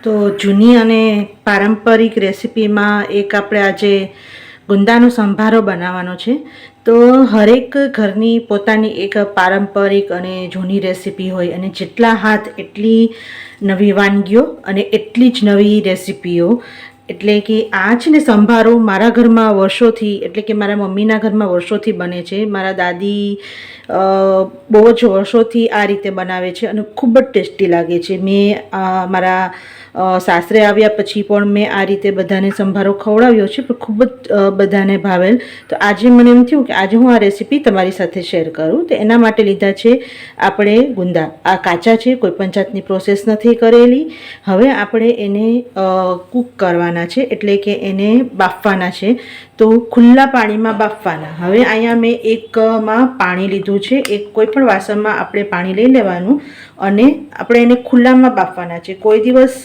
તો જૂની અને પારંપરિક રેસિપીમાં એક આપણે આજે ગુંદાનો સંભારો બનાવવાનો છે. તો હરેક ઘરની પોતાની એક પારંપરિક અને જૂની રેસિપી હોય, અને જેટલા હાથ એટલી નવી વાનગીઓ અને એટલી જ નવી રેસિપીઓ. એટલે કે આ છે ને સંભારો મારા ઘરમાં વર્ષોથી, એટલે કે મારા મમ્મીના ઘરમાં વર્ષોથી બને છે. મારા દાદી બહુ જ વર્ષોથી આ રીતે બનાવે છે અને ખૂબ જ ટેસ્ટી લાગે છે. મેં મારા સાસરે આવ્યા પછી પણ મેં આ રીતે બધાને સંભારો ખવડાવ્યો છે, પણ ખૂબ જ બધાને ભાવેલ. તો આજે મને એમ થયું કે આજે હું આ રેસીપી તમારી સાથે શેર કરું. તો એના માટે લીધા છે આપણે ગુંદા. આ કાચા છે, કોઈ પણ જાતની પ્રોસેસ નથી કરેલી. હવે આપણે એને કૂક કરવાના છે, એટલે કે એને બાફવાના છે. તો ખુલ્લા પાણીમાં બાફવાના. હવે અહીંયા મેં એકમાં પાણી લીધું છે. એક કોઈ પણ વાસણમાં આપણે પાણી લઈ લેવાનું અને આપણે એને ખુલ્લામાં બાફવાના છે. કોઈ દિવસ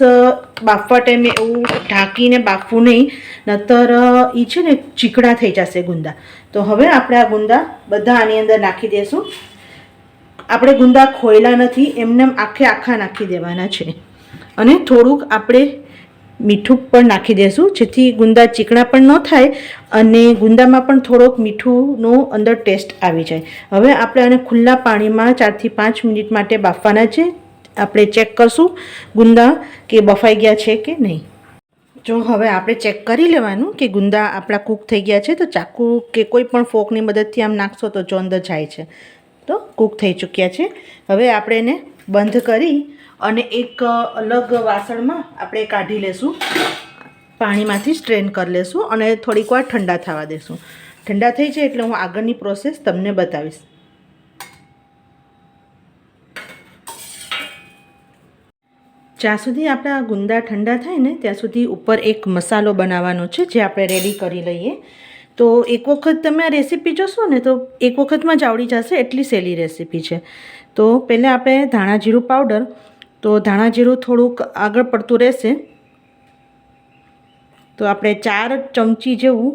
બાફવા ટાઈમે એવું ઢાંકીને બાફવું નહીં, નહીતર એ છે ને ચીકણા થઈ જશે ગુંદા. તો હવે આપણે આ ગુંદા બધા આની અંદર નાખી દઈશું. આપણે ગુંદા ખોયલા નથી, એમને આખે આખા નાખી દેવાના છે. અને થોડુંક આપણે મીઠું પણ નાખી દઈશું, જેથી ગુંદા ચીકણા પણ ન થાય અને ગુંદામાં પણ થોડોક મીઠુંનો અંદર ટેસ્ટ આવી જાય. હવે આપણે આને ખુલ્લા પાણીમાં 4 થી 5 મિનિટ માટે બાફવાના છે. આપણે ચેક કરશું ગુંદા કે બફાઈ ગયા છે કે નહીં. જો હવે આપણે ચેક કરી લેવાનું કે ગુંદા આપણા કૂક થઈ ગયા છે. તો ચાકુ કે કોઈ પણ ફોકની મદદથી આમ નાખશો તો જો અંદર જાય છે, તો કૂક થઈ ચૂક્યા છે. હવે આપણે એને બંધ કરી અને એક અલગ વાસણમાં આપણે કાઢી લેશું. પાણીમાંથી સ્ટ્રેન કરી લેશું અને થોડીક વાર ઠંડા થવા દેશું. ઠંડા થઈ જાય એટલે હું આગળની પ્રોસેસ તમને બતાવીશ. જ્યાં સુધી આપણા ગુંદા ઠંડા થાય ને ત્યાં સુધી ઉપર એક મસાલો બનાવવાનો છે, જે આપણે રેડી કરી લઈએ. તો એક વખત તમે આ રેસીપી જોશો ને તો એક વખતમાં જ આવડી જશે, એટલી સહેલી રેસીપી છે. તો પહેલાં આપણે ધાણા જીરું પાવડર, તો ધાણા જીરું થોડુંક આગળ પડતું રહેશે. તો આપણે 4 ચમચી જેવું,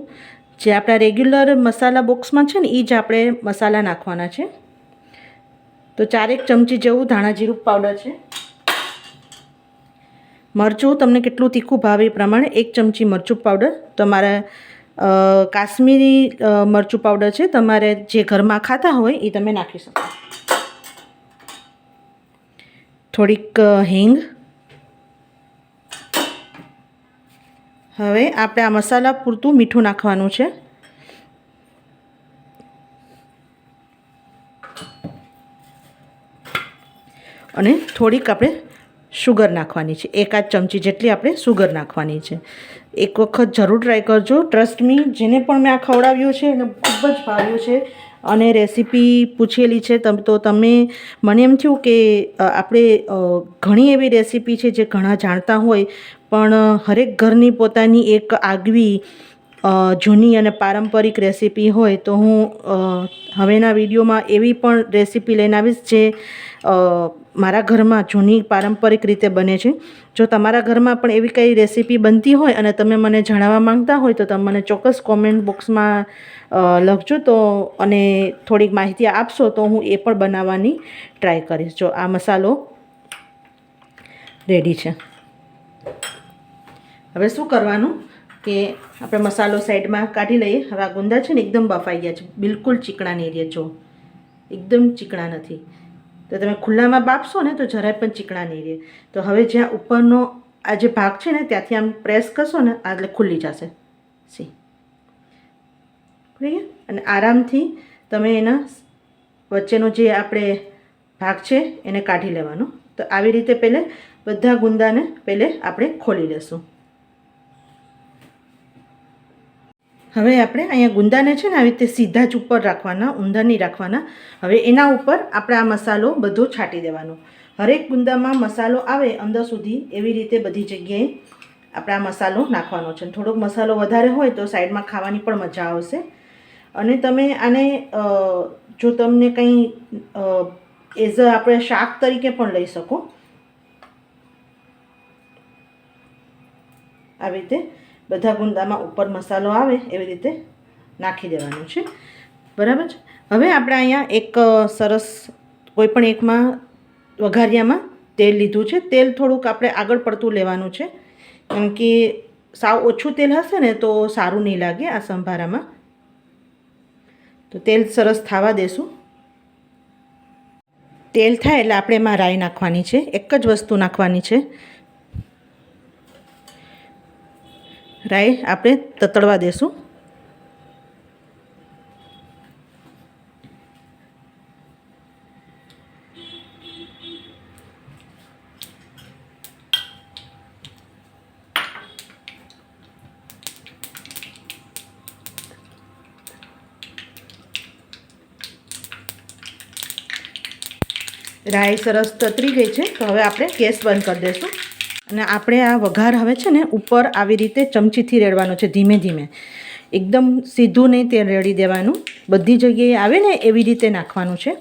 જે આપણા રેગ્યુલર મસાલા બોક્સમાં છે ને એ જ આપણે મસાલા નાખવાના છે. તો 4 ચમચી જેવું ધાણા જીરું પાવડર છે. મરચું તમને કેટલું તીખું ભાવે એ પ્રમાણે 1 ચમચી મરચું પાવડર. તમારે કાશ્મીરી મરચું પાવડર છે, તમારે જે ઘરમાં ખાતા હોય એ તમે નાખી શકો. થોડીક હિંગ. હવે આપણે આ મસાલા પૂરતું મીઠું નાખવાનું છે. અને થોડીક આપણે શુગર નાખવાની છે. 1 ચમચી જેટલી આપણે શુગર નાખવાની છે. એક વખત જરૂર ટ્રાય કરજો. ટ્રસ્ટ મી, જેને પણ મેં આ ખવડાવ્યું છે એને ખૂબ જ ભાવ્યું છે અને રેસીપી પૂછેલી છે તો તમે મને એમ થયું કે આપણે ઘણી એવી રેસીપી છે જે ઘણા જાણતા હોય, પણ હરેક ઘરની પોતાની એક આગવી જૂની અને પારંપરિક રેસીપી હોય. તો હું હવેના વિડીયોમાં એવી પણ રેસીપી લઈને આવીશ જે મારા ઘરમાં જૂની પારંપરિક રીતે બને છે. જો તમારા ઘરમાં પણ એવી કંઈ રેસીપી બનતી હોય અને તમે મને જણાવવા માંગતા હોય તો તમે મને ચોક્કસ કોમેન્ટ બોક્સમાં લખજો, તો અને થોડીક માહિતી આપશો તો હું એ પણ બનાવવાની ટ્રાય કરીશ. જો આ મસાલો રેડી છે. હવે શું કરવાનું કે આપણે મસાલો સાઈડમાં કાઢી લઈએ. હવે આ ગુંદા છે ને એકદમ બફાઈ ગયા છે, બિલકુલ ચીકણા નહીં રહે. જો એકદમ ચીકણા નથી. તો તમે ખુલ્લામાં બાફશો ને તો જરાય પણ ચીકણા નહીં રહે. તો હવે જ્યાં ઉપરનો આ જે ભાગ છે ને ત્યાંથી આમ પ્રેસ કરશો ને એટલે ખુલ્લી જશે. સી ખુલી ગયા. અને આરામથી તમે એના વચ્ચેનો જે આપણે ભાગ છે એને કાઢી લેવાનો. તો આવી રીતે પહેલે બધા ગુંદાને પહેલે આપણે ખોલી લેશું. હવે આપણે અહીંયા ગુંદાને છે ને આવી રીતે સીધા જ ઉપર રાખવાના, ઊંધા નહીં રાખવાના. હવે એના ઉપર આપણે આ મસાલો બધો છાંટી દેવાનો. હરેક ગુંદામાં મસાલો આવે અંદર સુધી, એવી રીતે બધી જગ્યાએ આપણે આ મસાલો નાખવાનો છે. થોડોક મસાલો વધારે હોય તો સાઈડમાં ખાવાની પણ મજા આવશે. અને તમે આને જો તમને કંઈ એઝ અ આપણે શાક તરીકે પણ લઈ શકો. આવી રીતે બધા ગુંદામાં ઉપર મસાલો આવે એવી રીતે નાખી દેવાનું છે. બરાબર છે. હવે આપણે અહીંયા એક સરસ કોઈ પણ એકમાં વઘારિયામાં તેલ લીધું છે. તેલ થોડુંક આપણે આગળ પડતું લેવાનું છે, કેમ કે સાવ ઓછું તેલ હશે ને તો સારું નહીં લાગે આ સંભારામાં. તો તેલ સરસ થવા દેશું. તેલ થાય એટલે આપણે એમાં રાઈ નાખવાની છે. એક જ વસ્તુ નાખવાની છે. રાઈ આપણે તતડવા દેશું. રાઈ સરસ તતરી ગઈ છે, તો હવે આપણે ગેસ બંધ કરી દઈશું. અને આપણે આ વઘાર હવે છે ને ઉપર આવી રીતે ચમચીથી રેડવાનો છે, ધીમે ધીમે. એકદમ સીધું નહીં તેલ રેડી દેવાનું, બધી જગ્યાએ આવે ને એવી રીતે નાખવાનું છે.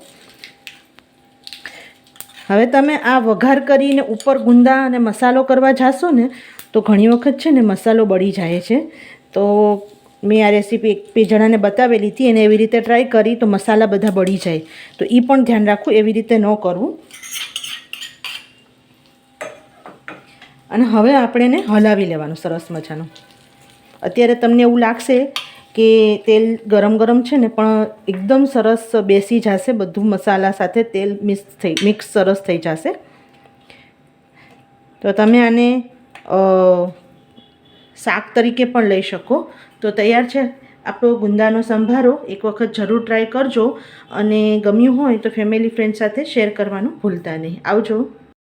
હવે તમે આ વઘાર કરીને ઉપર ગુંદા અને મસાલો કરવા જાશો ને તો ઘણી વખત છે ને મસાલો બળી જાય છે. તો મેં આ રેસીપી એક બે જણાને બતાવેલી હતી અને એવી રીતે ટ્રાય કરી તો મસાલા બધા બળી જાય, તો એ પણ ધ્યાન રાખવું, એવી રીતે ન કરવું. અને હવે આપણે એને હલાવી લેવાનું સરસ મજાનું. અત્યારે તમને એવું લાગશે કે તેલ ગરમ ગરમ છે ને, પણ એકદમ સરસ બેસી જશે બધું મસાલા સાથે, તેલ મિક્સ સરસ થઈ જશે. તો તમે આને શાક તરીકે પણ લઈ શકો. તો તૈયાર છે આપણો ગુંદાનો સંભારો. એક વખત જરૂર ટ્રાય કરજો અને ગમ્યું હોય તો ફેમિલી ફ્રેન્ડ સાથે શેર કરવાનું ભૂલતા નહીં. આવજો.